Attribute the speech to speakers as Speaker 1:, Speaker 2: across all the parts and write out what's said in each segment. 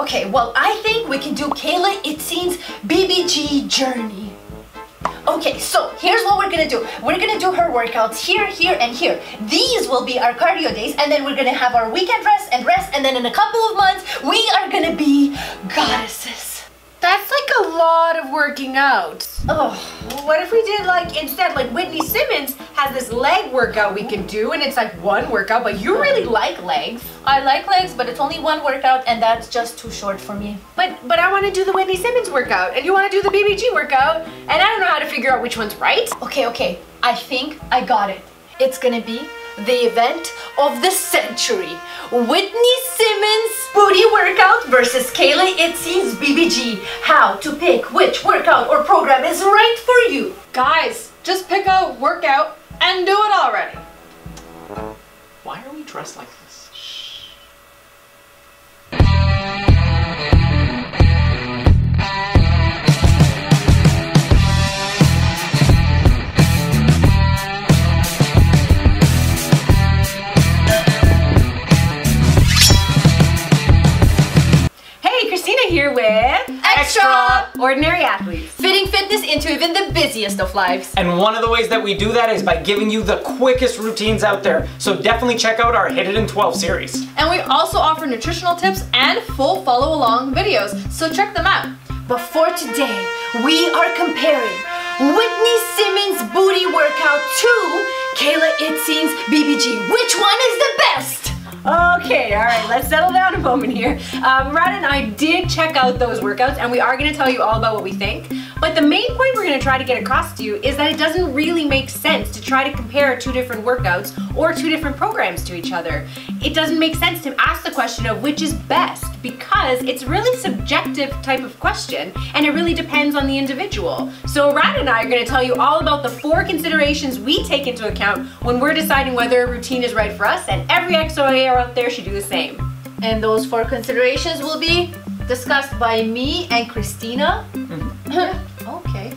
Speaker 1: Okay, well, I think we can do Kayla Itsines BBG journey. Okay, so here's what we're gonna do. We're gonna do her workouts here, here, and here. These will be our cardio days, and then we're gonna have our weekend rest, and then in a couple of months, we are gonna be goddesses.
Speaker 2: That's like a lot of working out.
Speaker 1: Oh.
Speaker 2: What if we did instead, Whitney Simmons has this leg workout we can do, and it's like one workout, but you really like legs.
Speaker 1: I like legs, but it's only one workout, and that's just too short for me.
Speaker 2: But I want to do the Whitney Simmons workout, and you want to do the BBG workout, and I don't know how to figure out which one's right.
Speaker 1: Okay, I think I got it. It's gonna be the event of the century. Whitney Simmons Booty Workout versus Kayla Itsines BBG. How to pick which workout or program is right for you.
Speaker 2: Guys, just pick a workout and do it already.
Speaker 3: Why are we dressed like this?
Speaker 2: Here with extraordinary athletes,
Speaker 1: fitting fitness into even the busiest of lives.
Speaker 3: And one of the ways that we do that is by giving you the quickest routines out there. So definitely check out our Hit It in 12 series.
Speaker 2: And we also offer nutritional tips and full follow along videos, so check them out.
Speaker 1: But for today, we are comparing Whitney Simmons Booty Workout to Kayla Itsines BBG. Which one is the best?
Speaker 2: Okay, all right, let's settle down a moment here. Rad and I did check out those workouts, and we are going to tell you all about what we think. But the main point we're going to try to get across to you is that it doesn't really make sense to try to compare two different workouts or two different programs to each other. It doesn't make sense to ask the question of which is best, because it's really subjective type of question, and it really depends on the individual. So Rad and I are going to tell you all about the 4 considerations we take into account when we're deciding whether a routine is right for us, and every XOA out there should do the same.
Speaker 1: And those 4 considerations will be discussed by me and Kristina. Okay.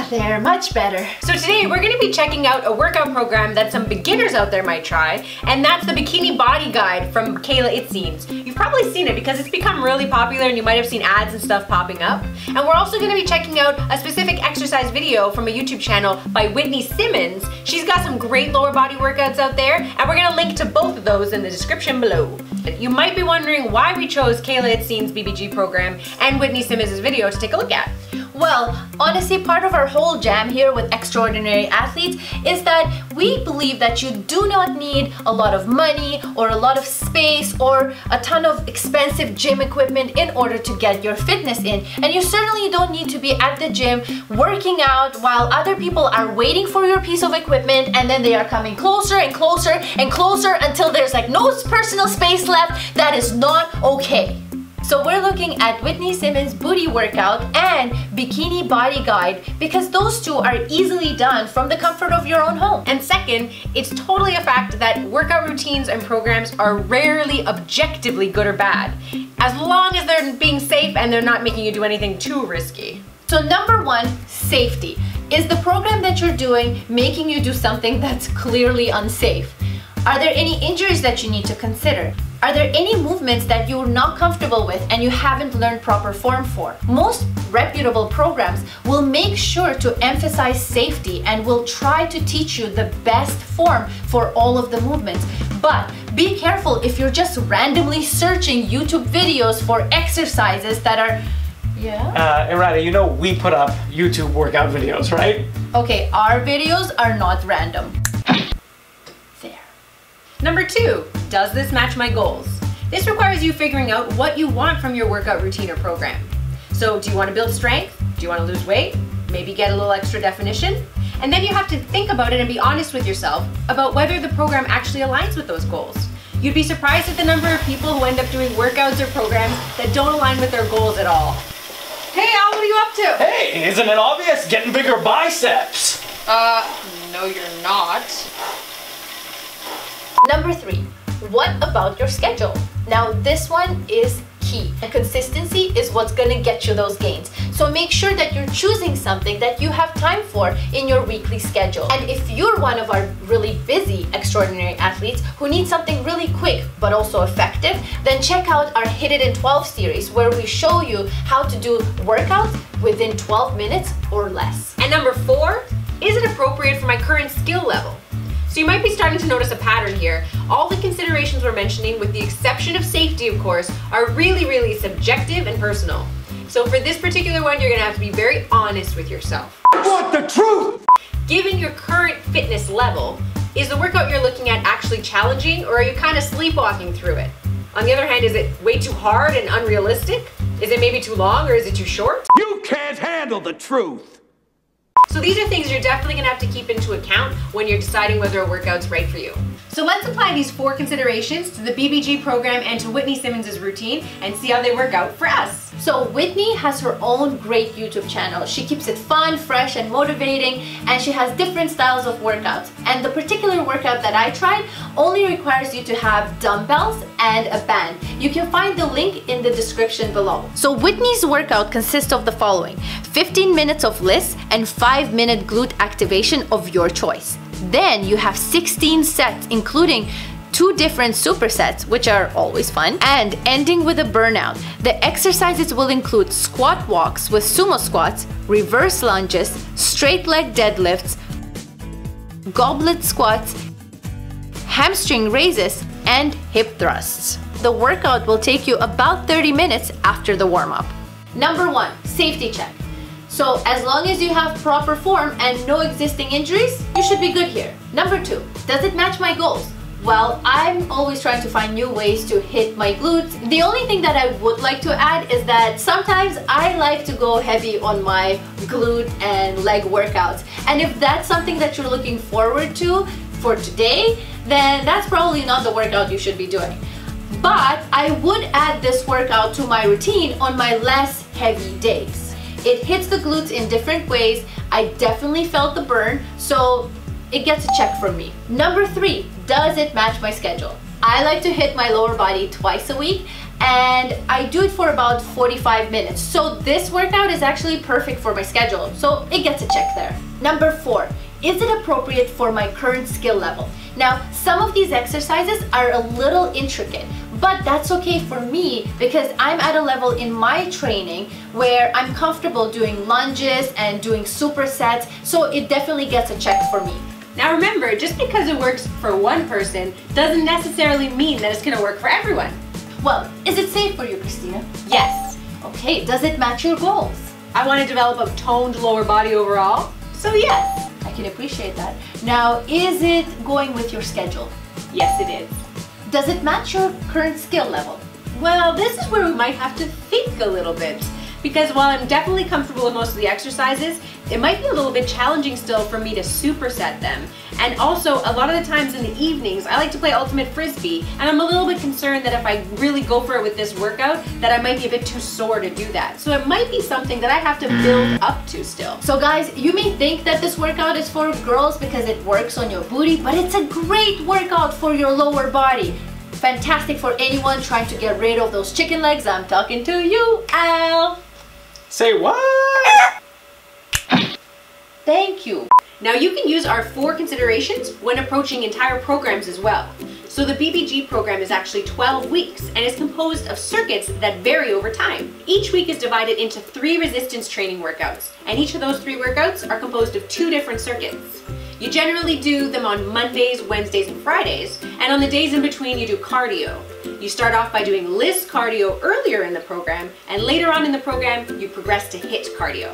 Speaker 1: They're much better.
Speaker 2: So today we're going to be checking out a workout program that some beginners out there might try, and that's the Bikini Body Guide from Kayla Itsines. You've probably seen it because it's become really popular, and you might have seen ads and stuff popping up. And we're also going to be checking out a specific exercise video from a YouTube channel by Whitney Simmons. She's got some great lower body workouts out there, and we're going to link to both of those in the description below. You might be wondering why we chose Kayla Itsines BBG program and Whitney Simmons' video to take a look at.
Speaker 1: Well, honestly, part of our whole jam here with Extraordinary Athletes is that we believe that you do not need a lot of money or a lot of space or a ton of expensive gym equipment in order to get your fitness in. And you certainly don't need to be at the gym working out while other people are waiting for your piece of equipment, and then they are coming closer and closer and closer until there's no personal space left. That is not okay. So we're looking at Whitney Simmons Booty Workout and Bikini Body Guide because those two are easily done from the comfort of your own home.
Speaker 2: And second, it's totally a fact that workout routines and programs are rarely objectively good or bad, as long as they're being safe and they're not making you do anything too risky.
Speaker 1: So number 1, safety. Is the program that you're doing making you do something that's clearly unsafe? Are there any injuries that you need to consider? Are there any movements that you're not comfortable with and you haven't learned proper form for? Most reputable programs will make sure to emphasize safety and will try to teach you the best form for all of the movements. But be careful if you're just randomly searching YouTube videos for exercises that are... Yeah?
Speaker 3: Errata, you know we put up YouTube workout videos, right?
Speaker 1: Okay, our videos are not random.
Speaker 2: Number 2, does this match my goals? This requires you figuring out what you want from your workout routine or program. So do you want to build strength? Do you want to lose weight? Maybe get a little extra definition? And then you have to think about it and be honest with yourself about whether the program actually aligns with those goals. You'd be surprised at the number of people who end up doing workouts or programs that don't align with their goals at all. Hey Al, what are you up to?
Speaker 3: Hey, isn't it obvious? Getting bigger biceps.
Speaker 2: No you're not.
Speaker 1: Number 3, what about your schedule? Now this one is key. key. And consistency is what's gonna get you those gains. So make sure that you're choosing something that you have time for in your weekly schedule. And if you're one of our really busy extraordinary athletes who need something really quick but also effective, then check out our Hit It in 12 series, where we show you how to do workouts within 12 minutes or less.
Speaker 2: And number 4, is it appropriate for my current skill level? So you might be starting to notice a pattern here. All the considerations we're mentioning, with the exception of safety, of course, are really subjective and personal. So for this particular one, you're gonna have to be very honest with yourself.
Speaker 4: I want the truth!
Speaker 2: Given your current fitness level, is the workout you're looking at actually challenging, or are you kind of sleepwalking through it? On the other hand, is it way too hard and unrealistic? Is it maybe too long, or is it too short?
Speaker 4: You can't handle the truth!
Speaker 2: So these are things you're definitely gonna have to keep into account when you're deciding whether a workout's right for you. So let's apply these 4 considerations to the BBG program and to Whitney Simmons' routine and see how they work out for us.
Speaker 1: So Whitney has her own great YouTube channel. She keeps it fun, fresh, and motivating, and she has different styles of workouts. And the particular workout that I tried only requires you to have dumbbells and a band. You can find the link in the description below. So Whitney's workout consists of the following: 15 minutes of lifts and 5-minute glute activation of your choice. Then you have 16 sets, including 2 different supersets, which are always fun, and ending with a burnout. The exercises will include squat walks with sumo squats, reverse lunges, straight leg deadlifts, goblet squats, hamstring raises, and hip thrusts. The workout will take you about 30 minutes after the warm-up. Number 1, safety check. So as long as you have proper form and no existing injuries, you should be good here. Number 2, does it match my goals? Well, I'm always trying to find new ways to hit my glutes. The only thing that I would like to add is that sometimes I like to go heavy on my glute and leg workouts. And if that's something that you're looking forward to for today, then that's probably not the workout you should be doing. But I would add this workout to my routine on my less heavy days. It hits the glutes in different ways. I definitely felt the burn, so it gets a check from me. Number 3, does it match my schedule? I like to hit my lower body twice a week, and I do it for about 45 minutes. So this workout is actually perfect for my schedule, so it gets a check there. Number 4, is it appropriate for my current skill level? Now, some of these exercises are a little intricate, but that's okay for me because I'm at a level in my training where I'm comfortable doing lunges and doing supersets, so it definitely gets a check for me.
Speaker 2: Now remember, just because it works for one person doesn't necessarily mean that it's gonna work for everyone.
Speaker 1: Well, is it safe for you, Kristina?
Speaker 2: Yes.
Speaker 1: Okay, does it match your goals?
Speaker 2: I want to develop a toned lower body overall, so yes.
Speaker 1: I can appreciate that. Now, is it going with your schedule?
Speaker 2: Yes, it is.
Speaker 1: Does it match your current skill level?
Speaker 2: Well, this is where we might have to think a little bit, because while I'm definitely comfortable with most of the exercises, it might be a little bit challenging still for me to superset them. And also, a lot of the times in the evenings, I like to play ultimate frisbee, and I'm a little bit concerned that if I really go for it with this workout, that I might be a bit too sore to do that. So it might be something that I have to build up to still.
Speaker 1: So guys, you may think that this workout is for girls because it works on your booty, but it's a great workout for your lower body. Fantastic for anyone trying to get rid of those chicken legs. I'm talking to you, Al.
Speaker 3: Say what?
Speaker 1: Thank you.
Speaker 2: Now you can use our 4 considerations when approaching entire programs as well. So the BBG program is actually 12 weeks and is composed of circuits that vary over time. Each week is divided into 3 resistance training workouts, and each of those 3 workouts are composed of 2 different circuits. You generally do them on Mondays, Wednesdays, and Fridays, and on the days in between you do cardio. You start off by doing list cardio earlier in the program, and later on in the program you progress to HIIT cardio.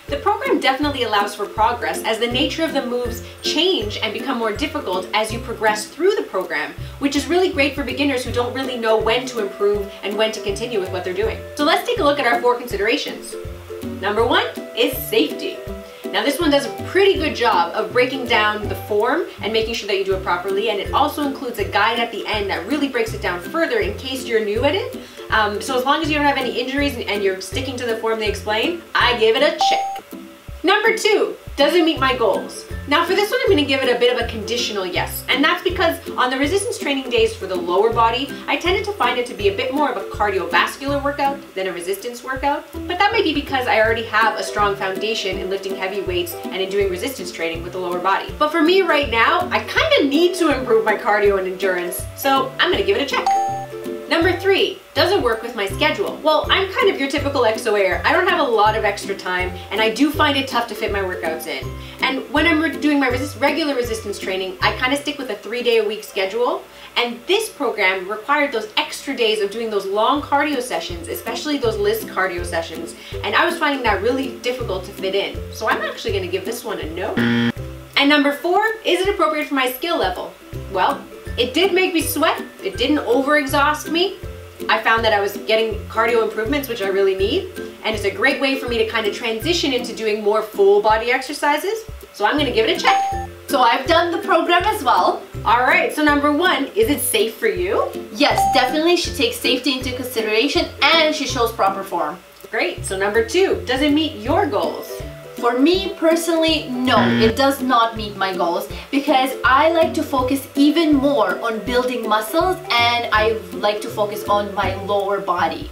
Speaker 2: The program definitely allows for progress as the nature of the moves change and become more difficult as you progress through the program, which is really great for beginners who don't really know when to improve and when to continue with what they're doing. So let's take a look at our 4 considerations. Number 1 is safety. Now this one does a pretty good job of breaking down the form and making sure that you do it properly, and it also includes a guide at the end that really breaks it down further in case you're new at it. So as long as you don't have any injuries and you're sticking to the form they explain, I give it a check. Number 2, does it meet my goals? Now for this one, I'm going to give it a bit of a conditional yes. And that's because on the resistance training days for the lower body, I tended to find it to be a bit more of a cardiovascular workout than a resistance workout. But that might be because I already have a strong foundation in lifting heavy weights and in doing resistance training with the lower body. But for me right now, I kind of need to improve my cardio and endurance. So I'm going to give it a check. Number 3, does it work with my schedule? Well, I'm kind of your typical XOA'er. I don't have a lot of extra time, and I do find it tough to fit my workouts in. And when I'm doing my regular resistance training, I kind of stick with a 3-day-a-week schedule. And this program required those extra days of doing those long cardio sessions, especially those list cardio sessions. And I was finding that really difficult to fit in. So I'm actually going to give this one a no. And number 4, is it appropriate for my skill level? Well, it did make me sweat. It didn't over-exhaust me. I found that I was getting cardio improvements, which I really need. And it's a great way for me to kind of transition into doing more full body exercises. So I'm going to give it a check.
Speaker 1: So I've done the program as well.
Speaker 2: All right, so number 1, is it safe for you?
Speaker 1: Yes, definitely she takes safety into consideration and she shows proper form.
Speaker 2: Great, so number 2, does it meet your goals?
Speaker 1: For me personally, no, it does not meet my goals because I like to focus even more on building muscles and I like to focus on my lower body.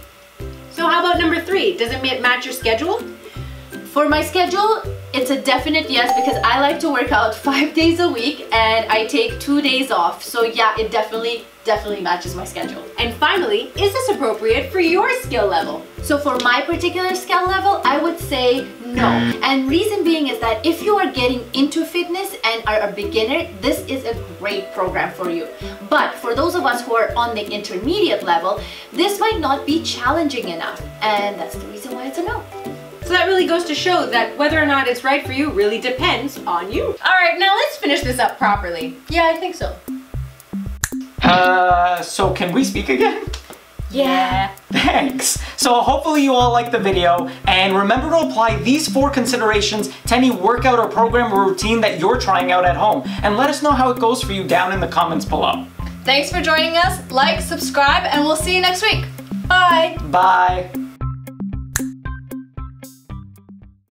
Speaker 2: So how about number 3, does it match your schedule?
Speaker 1: For my schedule, it's a definite yes because I like to work out 5 days a week and I take 2 days off. So yeah, it definitely matches my schedule.
Speaker 2: And finally, is this appropriate for your skill level?
Speaker 1: So for my particular skill level, I would say no. And reason being is that if you are getting into fitness and are a beginner, this is a great program for you. But for those of us who are on the intermediate level, this might not be challenging enough. And that's the reason why it's a no.
Speaker 2: So that really goes to show that whether or not it's right for you really depends on you. All right, now let's finish this up properly.
Speaker 1: Yeah, I think so.
Speaker 3: So can we speak again?
Speaker 1: Yeah.
Speaker 3: Thanks. So hopefully you all liked the video, and remember to apply these 4 considerations to any workout or program or routine that you're trying out at home, and let us know how it goes for you down in the comments below.
Speaker 1: Thanks for joining us. Like, subscribe, and we'll see you next week. Bye.
Speaker 3: Bye.